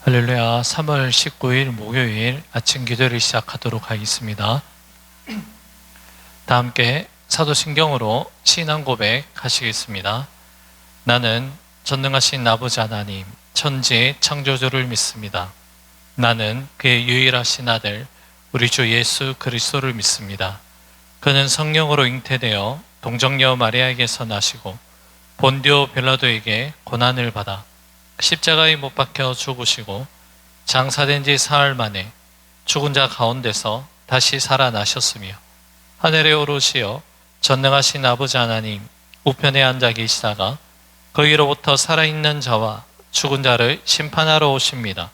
할렐루야. 3월 19일 목요일 아침 기도를 시작하도록 하겠습니다. 다 함께 사도신경으로 신앙 고백 하시겠습니다. 나는 전능하신 아버지 하나님, 천지의 창조주를 믿습니다. 나는 그의 유일하신 아들, 우리 주 예수 그리스도를 믿습니다. 그는 성령으로 잉태되어 동정녀 마리아에게서 나시고 본디오 빌라도에게 고난을 받아 십자가에 못 박혀 죽으시고 장사된 지 사흘 만에 죽은 자 가운데서 다시 살아나셨으며 하늘에 오르시어 전능하신 아버지 하나님 우편에 앉아 계시다가 거기로부터 살아있는 자와 죽은 자를 심판하러 오십니다.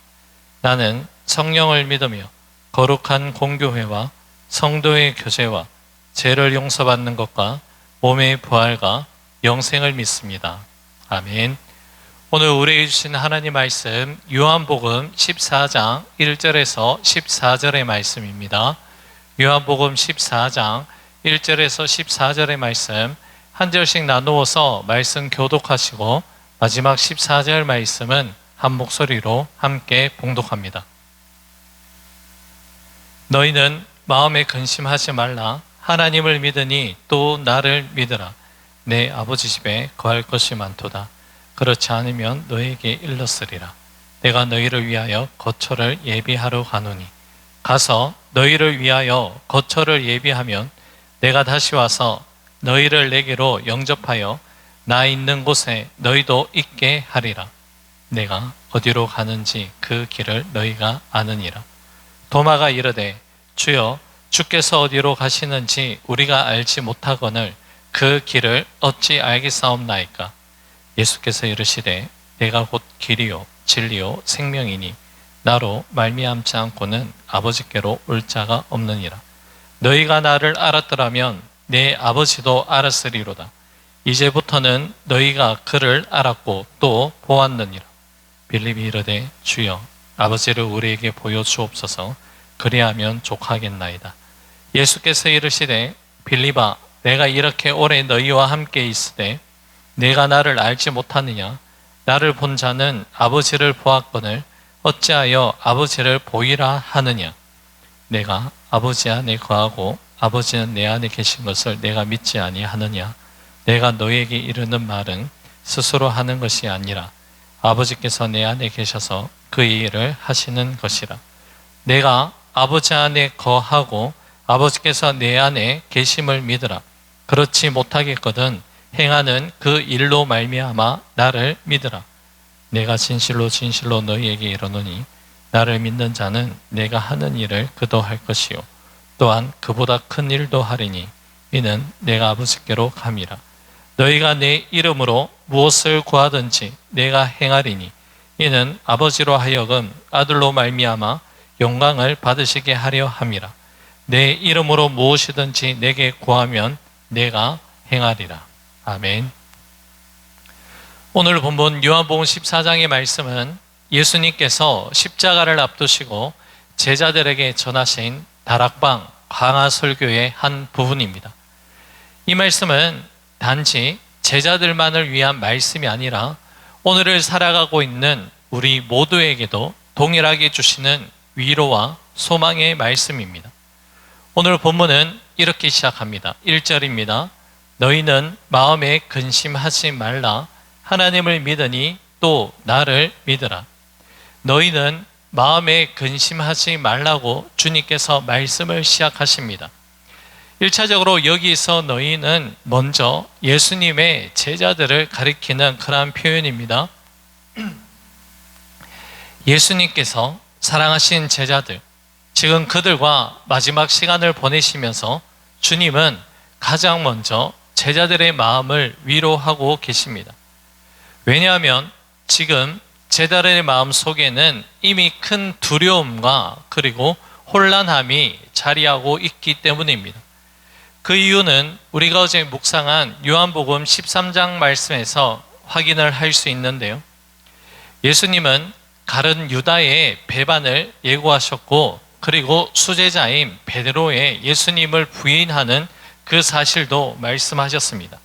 나는 성령을 믿으며 거룩한 공교회와 성도의 교제와 죄를 용서받는 것과 몸의 부활과 영생을 믿습니다. 아멘. 오늘 우리에게 주신 하나님 말씀 요한복음 14장 1절에서 14절의 말씀입니다. 요한복음 14장 1절에서 14절의 말씀 한 절씩 나누어서 말씀 교독하시고 마지막 14절 말씀은 한 목소리로 함께 봉독합니다. 너희는 마음에 근심하지 말라. 하나님을 믿으니 또 나를 믿으라. 내 아버지 집에 거할 것이 많도다. 그렇지 않으면 너에게 일렀으리라. 내가 너희를 위하여 거처를 예비하러 가노니 가서 너희를 위하여 거처를 예비하면 내가 다시 와서 너희를 내게로 영접하여 나 있는 곳에 너희도 있게 하리라. 내가 어디로 가는지 그 길을 너희가 아느니라. 도마가 이르되 주여 주께서 어디로 가시는지 우리가 알지 못하거늘 그 길을 어찌 알겠사옵나이까. 예수께서 이르시되 내가 곧 길이요 진리요 생명이니 나로 말미암지 않고는 아버지께로 올 자가 없느니라. 너희가 나를 알았더라면 내 아버지도 알았으리로다. 이제부터는 너희가 그를 알았고 또 보았느니라. 빌립이 이르되 주여 아버지를 우리에게 보여주옵소서. 그리하면 족하겠나이다. 예수께서 이르시되 빌립아 내가 이렇게 오래 너희와 함께 있으되 내가 나를 알지 못하느냐? 나를 본 자는 아버지를 보았거늘 어찌하여 아버지를 보이라 하느냐? 내가 아버지 안에 거하고 아버지는 내 안에 계신 것을 내가 믿지 아니하느냐? 내가 너에게 이르는 말은 스스로 하는 것이 아니라 아버지께서 내 안에 계셔서 그 일을 하시는 것이라. 내가 아버지 안에 거하고 아버지께서 내 안에 계심을 믿으라. 그렇지 못하겠거든 행하는 그 일로 말미암아 나를 믿으라. 내가 진실로 진실로 너희에게 이르노니 나를 믿는 자는 내가 하는 일을 그도 할 것이요 또한 그보다 큰 일도 하리니 이는 내가 아버지께로 감이라. 너희가 내 이름으로 무엇을 구하든지 내가 행하리니 이는 아버지로 하여금 아들로 말미암아 영광을 받으시게 하려 함이라. 내 이름으로 무엇이든지 내게 구하면 내가 행하리라. 아멘. 오늘 본문 요한복음 14장의 말씀은 예수님께서 십자가를 앞두시고 제자들에게 전하신 다락방 강화 설교의 한 부분입니다. 이 말씀은 단지 제자들만을 위한 말씀이 아니라 오늘을 살아가고 있는 우리 모두에게도 동일하게 주시는 위로와 소망의 말씀입니다. 오늘 본문은 이렇게 시작합니다. 1절입니다. 너희는 마음에 근심하지 말라. 하나님을 믿으니 또 나를 믿으라. 너희는 마음에 근심하지 말라고 주님께서 말씀을 시작하십니다. 1차적으로 여기서 너희는 먼저 예수님의 제자들을 가리키는 그러한 표현입니다. 예수님께서 사랑하신 제자들, 지금 그들과 마지막 시간을 보내시면서 주님은 가장 먼저 제자들의 마음을 위로하고 계십니다. 왜냐하면 지금 제자들의 마음 속에는 이미 큰 두려움과 그리고 혼란함이 자리하고 있기 때문입니다. 그 이유는 우리가 어제 묵상한 요한복음 13장 말씀에서 확인을 할 수 있는데요. 예수님은 가룟 유다의 배반을 예고하셨고 그리고 수제자인 베드로의 예수님을 부인하는 그 사실도 말씀하셨습니다.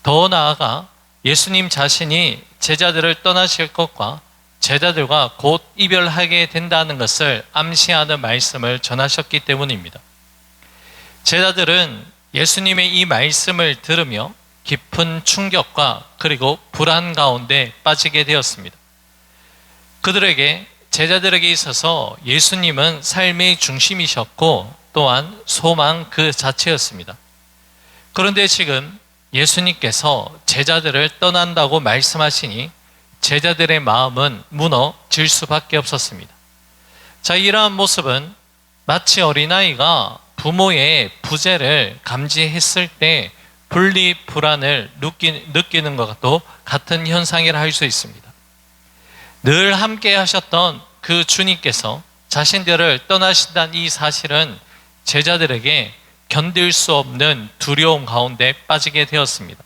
더 나아가 예수님 자신이 제자들을 떠나실 것과 제자들과 곧 이별하게 된다는 것을 암시하는 말씀을 전하셨기 때문입니다. 제자들은 예수님의 이 말씀을 들으며 깊은 충격과 그리고 불안 가운데 빠지게 되었습니다. 제자들에게 있어서 예수님은 삶의 중심이셨고 또한 소망 그 자체였습니다. 그런데 지금 예수님께서 제자들을 떠난다고 말씀하시니 제자들의 마음은 무너질 수밖에 없었습니다. 자, 이러한 모습은 마치 어린아이가 부모의 부재를 감지했을 때 분리불안을 느끼는 것과도 같은 현상이라 할 수 있습니다. 늘 함께 하셨던 그 주님께서 자신들을 떠나신다는 이 사실은 제자들에게 견딜 수 없는 두려움 가운데 빠지게 되었습니다.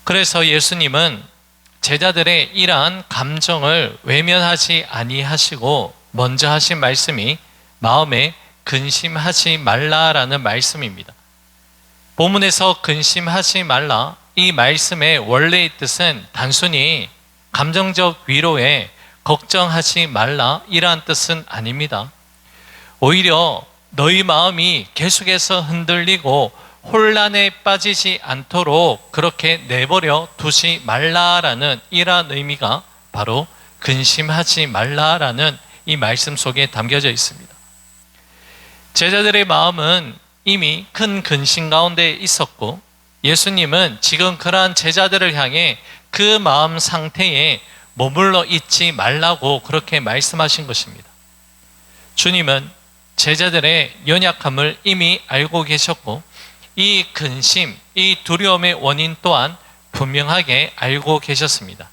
그래서 예수님은 제자들의 이러한 감정을 외면하지 아니하시고 먼저 하신 말씀이 마음에 근심하지 말라라는 말씀입니다. 본문에서 근심하지 말라, 이 말씀의 원래의 뜻은 단순히 감정적 위로에 걱정하지 말라 이러한 뜻은 아닙니다. 오히려 너희 마음이 계속해서 흔들리고 혼란에 빠지지 않도록 그렇게 내버려 두지 말라라는 이러한 의미가 바로 근심하지 말라라는 이 말씀 속에 담겨져 있습니다. 제자들의 마음은 이미 큰 근심 가운데 있었고 예수님은 지금 그러한 제자들을 향해 그 마음 상태에 머물러 있지 말라고 그렇게 말씀하신 것입니다. 주님은 제자들의 연약함을 이미 알고 계셨고 이 근심, 이 두려움의 원인 또한 분명하게 알고 계셨습니다.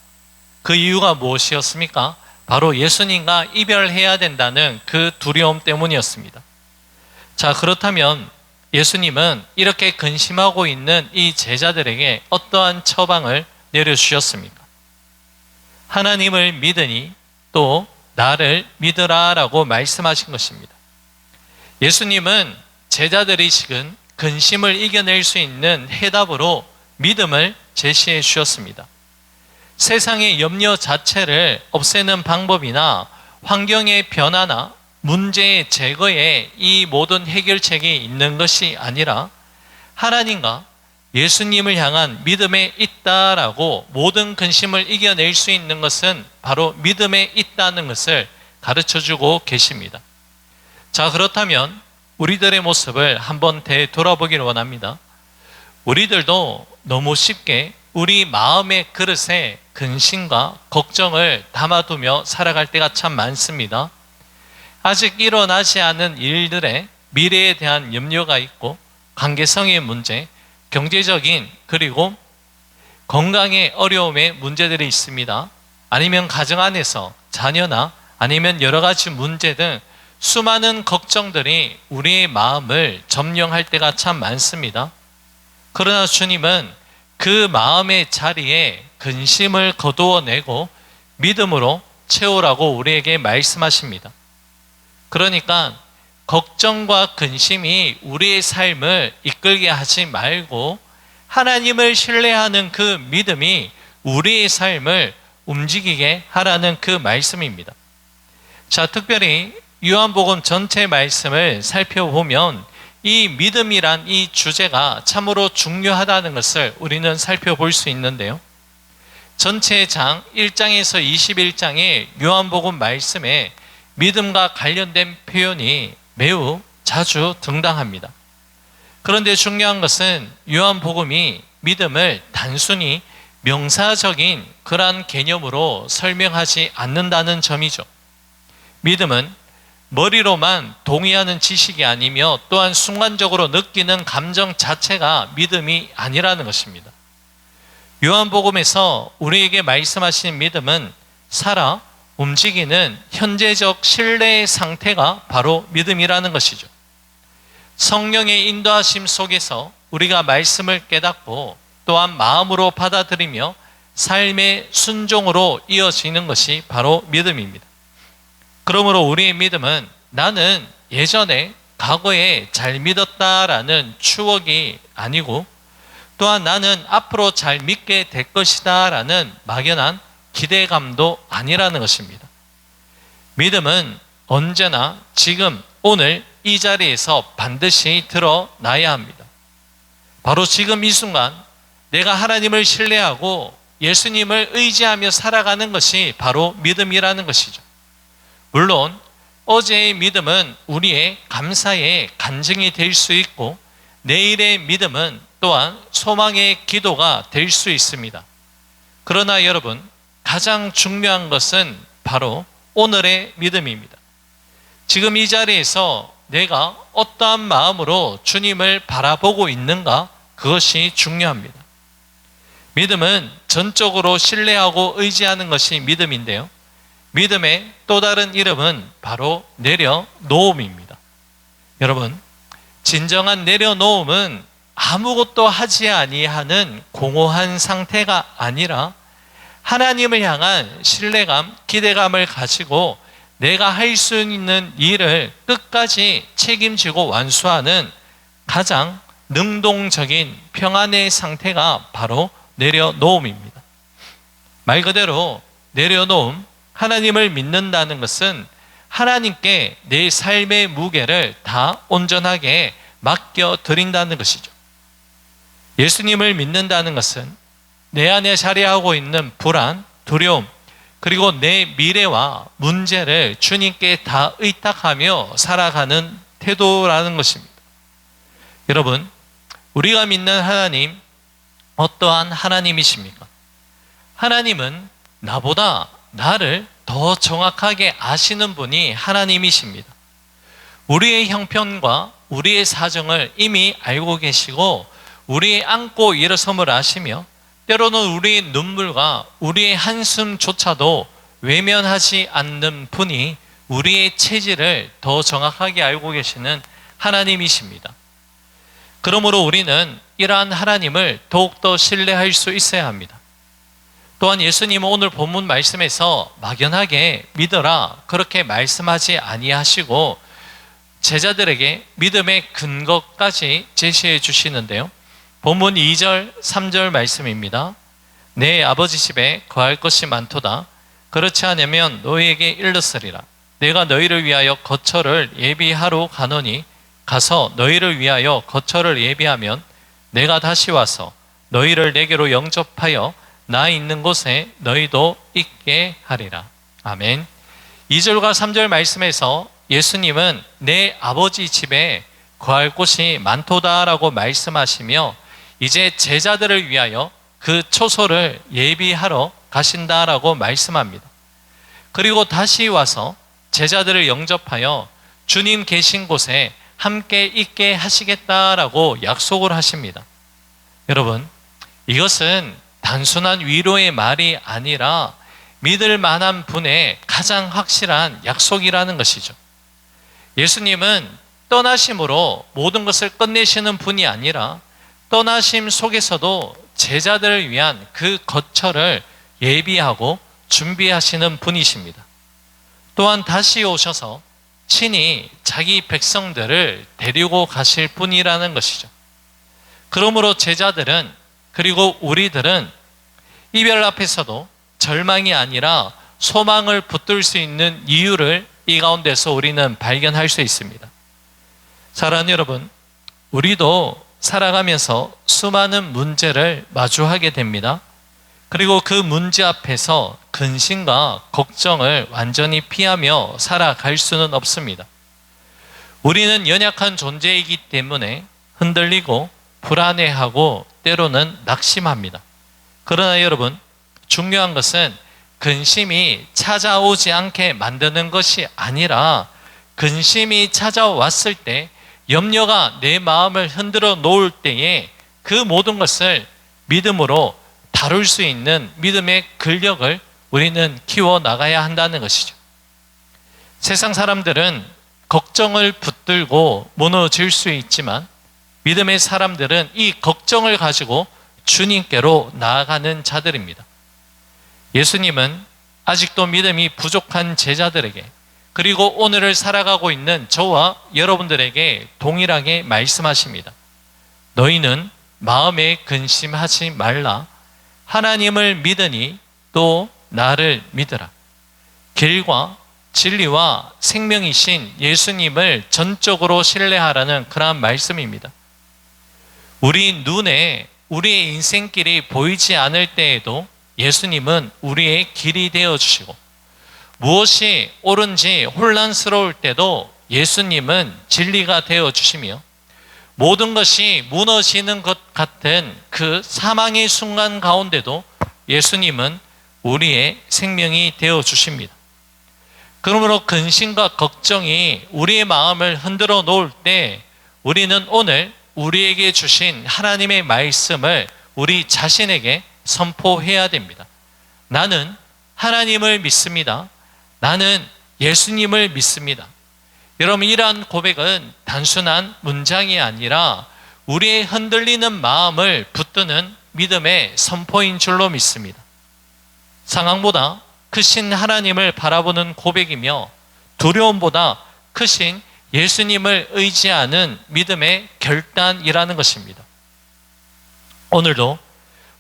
그 이유가 무엇이었습니까? 바로 예수님과 이별해야 된다는 그 두려움 때문이었습니다. 자, 그렇다면 예수님은 이렇게 근심하고 있는 이 제자들에게 어떠한 처방을 내려주셨습니까? 하나님을 믿으니 또 나를 믿으라 라고 말씀하신 것입니다. 예수님은 제자들이 지금 근심을 이겨낼 수 있는 해답으로 믿음을 제시해 주셨습니다. 세상의 염려 자체를 없애는 방법이나 환경의 변화나 문제의 제거에 이 모든 해결책이 있는 것이 아니라 하나님과 예수님을 향한 믿음에 있다라고 모든 근심을 이겨낼 수 있는 것은 바로 믿음에 있다는 것을 가르쳐주고 계십니다. 자, 그렇다면 우리들의 모습을 한번 되돌아보기를 원합니다. 우리들도 너무 쉽게 우리 마음의 그릇에 근심과 걱정을 담아두며 살아갈 때가 참 많습니다. 아직 일어나지 않은 일들의 미래에 대한 염려가 있고 관계성의 문제, 경제적인 그리고 건강의 어려움의 문제들이 있습니다. 아니면 가정 안에서 자녀나 아니면 여러 가지 문제 등 수많은 걱정들이 우리의 마음을 점령할 때가 참 많습니다. 그러나 주님은 그 마음의 자리에 근심을 거두어내고 믿음으로 채우라고 우리에게 말씀하십니다. 그러니까 걱정과 근심이 우리의 삶을 이끌게 하지 말고 하나님을 신뢰하는 그 믿음이 우리의 삶을 움직이게 하라는 그 말씀입니다. 자, 특별히 요한복음 전체 말씀을 살펴보면 이 믿음이란 이 주제가 참으로 중요하다는 것을 우리는 살펴볼 수 있는데요. 전체 장 1장에서 21장의 요한복음 말씀에 믿음과 관련된 표현이 매우 자주 등장합니다. 그런데 중요한 것은 요한복음이 믿음을 단순히 명사적인 그러한 개념으로 설명하지 않는다는 점이죠. 믿음은 머리로만 동의하는 지식이 아니며 또한 순간적으로 느끼는 감정 자체가 믿음이 아니라는 것입니다. 요한복음에서 우리에게 말씀하신 믿음은 살아 움직이는 현재적 신뢰의 상태가 바로 믿음이라는 것이죠. 성령의 인도하심 속에서 우리가 말씀을 깨닫고 또한 마음으로 받아들이며 삶의 순종으로 이어지는 것이 바로 믿음입니다. 그러므로 우리의 믿음은 나는 예전에 과거에 잘 믿었다라는 추억이 아니고 또한 나는 앞으로 잘 믿게 될 것이다 라는 막연한 기대감도 아니라는 것입니다. 믿음은 언제나 지금 오늘 이 자리에서 반드시 드러나야 합니다. 바로 지금 이 순간 내가 하나님을 신뢰하고 예수님을 의지하며 살아가는 것이 바로 믿음이라는 것이죠. 물론 어제의 믿음은 우리의 감사의 간증이 될 수 있고 내일의 믿음은 또한 소망의 기도가 될 수 있습니다. 그러나 여러분, 가장 중요한 것은 바로 오늘의 믿음입니다. 지금 이 자리에서 내가 어떠한 마음으로 주님을 바라보고 있는가, 그것이 중요합니다. 믿음은 전적으로 신뢰하고 의지하는 것이 믿음인데요, 믿음의 또 다른 이름은 바로 내려놓음입니다. 여러분, 진정한 내려놓음은 아무것도 하지 아니하는 공허한 상태가 아니라 하나님을 향한 신뢰감, 기대감을 가지고 내가 할 수 있는 일을 끝까지 책임지고 완수하는 가장 능동적인 평안의 상태가 바로 내려놓음입니다. 말 그대로 내려놓음, 하나님을 믿는다는 것은 하나님께 내 삶의 무게를 다 온전하게 맡겨드린다는 것이죠. 예수님을 믿는다는 것은 내 안에 자리하고 있는 불안, 두려움, 그리고 내 미래와 문제를 주님께 다 의탁하며 살아가는 태도라는 것입니다. 여러분, 우리가 믿는 하나님, 어떠한 하나님이십니까? 하나님은 나보다 나를 더 정확하게 아시는 분이 하나님이십니다. 우리의 형편과 우리의 사정을 이미 알고 계시고 우리의 안고 일어섬을 아시며 때로는 우리의 눈물과 우리의 한숨조차도 외면하지 않는 분이 우리의 체질을 더 정확하게 알고 계시는 하나님이십니다. 그러므로 우리는 이러한 하나님을 더욱더 신뢰할 수 있어야 합니다. 또한 예수님은 오늘 본문 말씀에서 막연하게 믿어라 그렇게 말씀하지 아니하시고 제자들에게 믿음의 근거까지 제시해 주시는데요, 본문 2절, 3절 말씀입니다. 내 아버지 집에 거할 것이 많도다. 그렇지 않으면 너희에게 일렀으리라. 내가 너희를 위하여 거처를 예비하러 가노니 가서 너희를 위하여 거처를 예비하면 내가 다시 와서 너희를 내게로 영접하여 나 있는 곳에 너희도 있게 하리라. 아멘. 2절과 3절 말씀에서 예수님은 내 아버지 집에 거할 곳이 많도다라고 말씀하시며 이제 제자들을 위하여 그 초소를 예비하러 가신다라고 말씀합니다. 그리고 다시 와서 제자들을 영접하여 주님 계신 곳에 함께 있게 하시겠다라고 약속을 하십니다. 여러분, 이것은 단순한 위로의 말이 아니라 믿을 만한 분의 가장 확실한 약속이라는 것이죠. 예수님은 떠나심으로 모든 것을 끝내시는 분이 아니라 떠나심 속에서도 제자들을 위한 그 거처를 예비하고 준비하시는 분이십니다. 또한 다시 오셔서 친히 자기 백성들을 데리고 가실 분이라는 것이죠. 그러므로 제자들은, 그리고 우리들은 이별 앞에서도 절망이 아니라 소망을 붙들 수 있는 이유를 이 가운데서 우리는 발견할 수 있습니다. 사랑하는 여러분, 우리도 살아가면서 수많은 문제를 마주하게 됩니다. 그리고 그 문제 앞에서 근심과 걱정을 완전히 피하며 살아갈 수는 없습니다. 우리는 연약한 존재이기 때문에 흔들리고 불안해하고 때로는 낙심합니다. 그러나 여러분, 중요한 것은 근심이 찾아오지 않게 만드는 것이 아니라 근심이 찾아왔을 때, 염려가 내 마음을 흔들어 놓을 때에 그 모든 것을 믿음으로 다룰 수 있는 믿음의 근력을 우리는 키워나가야 한다는 것이죠. 세상 사람들은 걱정을 붙들고 무너질 수 있지만 믿음의 사람들은 이 걱정을 가지고 주님께로 나아가는 자들입니다. 예수님은 아직도 믿음이 부족한 제자들에게, 그리고 오늘을 살아가고 있는 저와 여러분들에게 동일하게 말씀하십니다. 너희는 마음에 근심하지 말라. 하나님을 믿으니 또 나를 믿으라. 길과 진리와 생명이신 예수님을 전적으로 신뢰하라는 그러한 말씀입니다. 우리 눈에 우리의 인생길이 보이지 않을 때에도 예수님은 우리의 길이 되어주시고, 무엇이 옳은지 혼란스러울 때도 예수님은 진리가 되어주시며, 모든 것이 무너지는 것 같은 그 사망의 순간 가운데도 예수님은 우리의 생명이 되어주십니다. 그러므로 근심과 걱정이 우리의 마음을 흔들어 놓을 때 우리는 오늘 우리에게 주신 하나님의 말씀을 우리 자신에게 선포해야 됩니다. 나는 하나님을 믿습니다. 나는 예수님을 믿습니다. 여러분, 이러한 고백은 단순한 문장이 아니라 우리의 흔들리는 마음을 붙드는 믿음의 선포인 줄로 믿습니다. 상황보다 크신 하나님을 바라보는 고백이며, 두려움보다 크신 예수님을 의지하는 믿음의 결단이라는 것입니다. 오늘도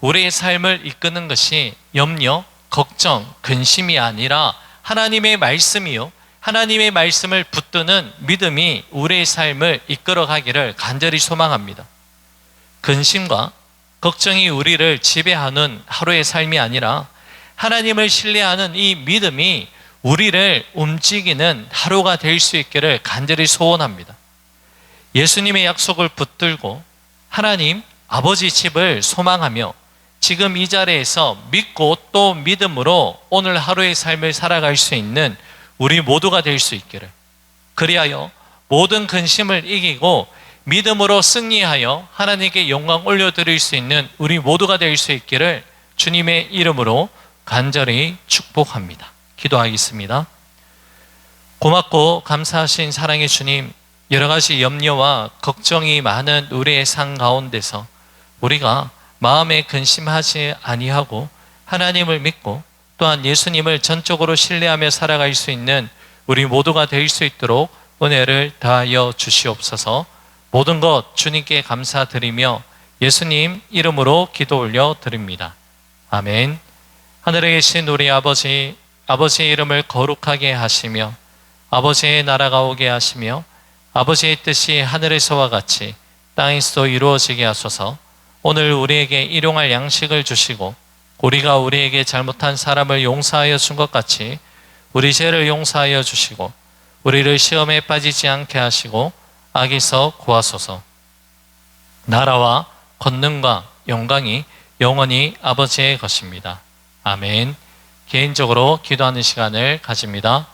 우리의 삶을 이끄는 것이 염려, 걱정, 근심이 아니라 하나님의 말씀이요, 하나님의 말씀을 붙드는 믿음이 우리의 삶을 이끌어가기를 간절히 소망합니다. 근심과 걱정이 우리를 지배하는 하루의 삶이 아니라 하나님을 신뢰하는 이 믿음이 우리를 움직이는 하루가 될 수 있기를 간절히 소원합니다. 예수님의 약속을 붙들고 하나님 아버지 집을 소망하며 지금 이 자리에서 믿고 또 믿음으로 오늘 하루의 삶을 살아갈 수 있는 우리 모두가 될 수 있기를, 그리하여 모든 근심을 이기고 믿음으로 승리하여 하나님께 영광 올려드릴 수 있는 우리 모두가 될 수 있기를 주님의 이름으로 간절히 축복합니다. 기도하겠습니다. 고맙고 감사하신 사랑의 주님, 여러 가지 염려와 걱정이 많은 우리의 삶 가운데서 우리가 마음에 근심하지 아니하고 하나님을 믿고 또한 예수님을 전적으로 신뢰하며 살아갈 수 있는 우리 모두가 될 수 있도록 은혜를 다하여 주시옵소서. 모든 것 주님께 감사드리며 예수님 이름으로 기도 올려 드립니다. 아멘. 하늘에 계신 우리 아버지, 아버지의 이름을 거룩하게 하시며 아버지의 나라가 오게 하시며 아버지의 뜻이 하늘에서와 같이 땅에서도 이루어지게 하소서. 오늘 우리에게 일용할 양식을 주시고 우리가 우리에게 잘못한 사람을 용서하여 준 것 같이 우리 죄를 용서하여 주시고 우리를 시험에 빠지지 않게 하시고 악에서 구하소서. 나라와 권능과 영광이 영원히 아버지의 것입니다. 아멘. 개인적으로 기도하는 시간을 가집니다.